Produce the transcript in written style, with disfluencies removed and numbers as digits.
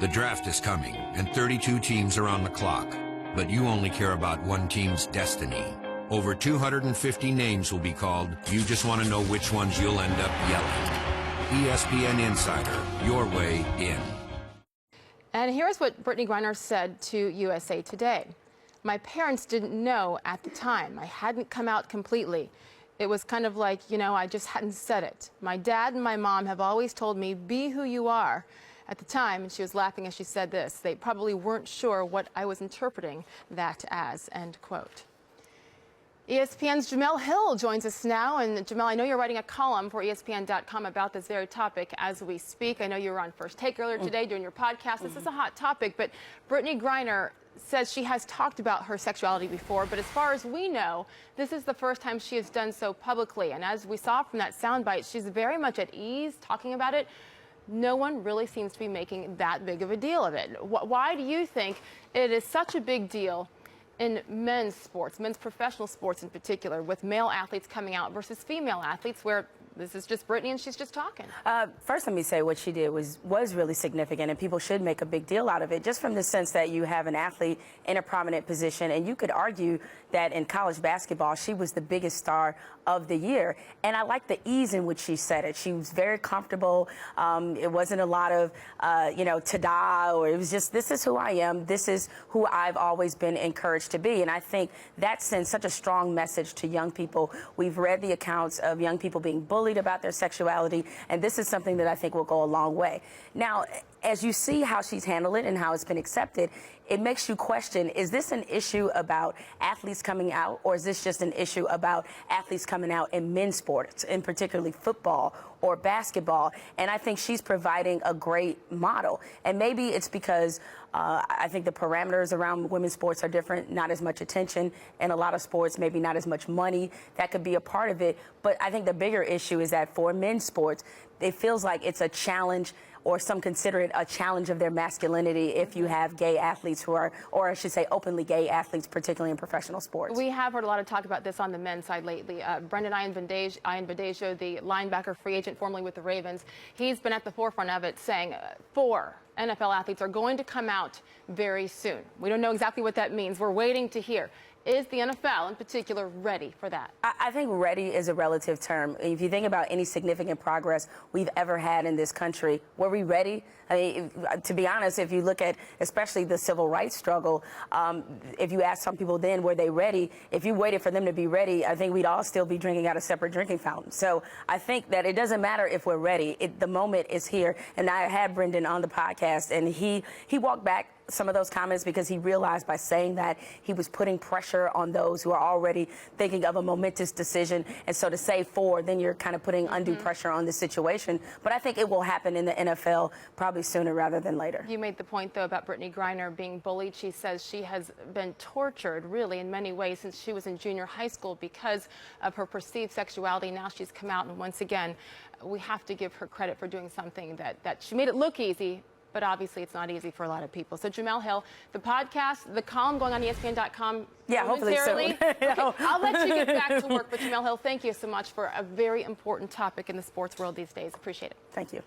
The draft is coming, and 32 teams are on the clock. But you only care about one team's destiny. Over 250 names will be called. You just want to know which ones you'll end up yelling. ESPN Insider, your way in. And here's what Britney Griner said to USA Today. My parents didn't know at the time. I hadn't come out completely. It was kind of like, I just hadn't said it. My dad and my mom have always told me, be who you are. At the time, and she was laughing as she said this, they probably weren't sure what I was interpreting that as, end quote. ESPN's Jemele Hill joins us now. And Jemele, I know you're writing a column for ESPN.com about this very topic as we speak. I know you were on First Take earlier today doing your podcast. This is a hot topic, but Britney Griner says she has talked about her sexuality before, but as far as we know, this is the first time she has done so publicly. And as we saw from that soundbite, she's very much at ease talking about it. No one really seems to be making that big of a deal of it. Why do you think it is such a big deal in men's sports, men's professional sports in particular, with male athletes coming out versus female athletes, where this is just Britney and she's just talking? First, let me say what she did was really significant, and people should make a big deal out of it, just from the sense that you have an athlete in a prominent position, and you could argue that in college basketball, she was the biggest star of the year. And I like the ease in which she said it. She was very comfortable. It wasn't a lot of, ta-da, or it was just, this is who I am. This is who I've always been encouraged to be. And I think that sends such a strong message to young people. We've read the accounts of young people being bullied about their sexuality, and this is something that I think will go a long way. Now, as you see how she's handled it and how it's been accepted, it makes you question, is this an issue about athletes coming out, or is this just an issue about athletes coming out in men's sports, in particularly football or basketball? And I think she's providing a great model. And maybe it's because I think the parameters around women's sports are different, not as much attention, and a lot of sports, maybe not as much money. That could be a part of it. But I think the bigger issue is that for men's sports, it feels like it's a challenge, or some consider it a challenge of their masculinity if you have gay athletes who are, or I should say openly gay athletes, particularly in professional sports. We have heard a lot of talk about this on the men's side lately. Brendan Ayanbadejo, the linebacker free agent formerly with the Ravens, he's been at the forefront of it, saying 4 NFL athletes are going to come out very soon. We don't know exactly what that means. We're waiting to hear. Is the NFL in particular ready for that? I think ready is a relative term. If you think about any significant progress we've ever had in this country, were we ready? I mean, to be honest, if you look at especially the civil rights struggle, if you ask some people then, were they ready? If you waited for them to be ready, I think we'd all still be drinking out of separate drinking fountains. So I think that it doesn't matter if we're ready. The moment is here. And I had Brendan on the podcast, and he walked back some of those comments because he realized by saying that he was putting pressure on those who are already thinking of a momentous decision. And so to say 4, then you're kind of putting undue pressure on the situation. But I think it will happen in the NFL probably sooner rather than later. You made the point, though, about Britney Griner being bullied. She says she has been tortured, really, in many ways since she was in junior high school because of her perceived sexuality. Now she's come out, and once again, we have to give her credit for doing something that she made it look easy, but obviously it's not easy for a lot of people. So Jemele Hill, the podcast, the column going on ESPN.com. Yeah, hopefully soon. Okay, I'll let you get back to work. But Jemele Hill, thank you so much for a very important topic in the sports world these days. Appreciate it. Thank you.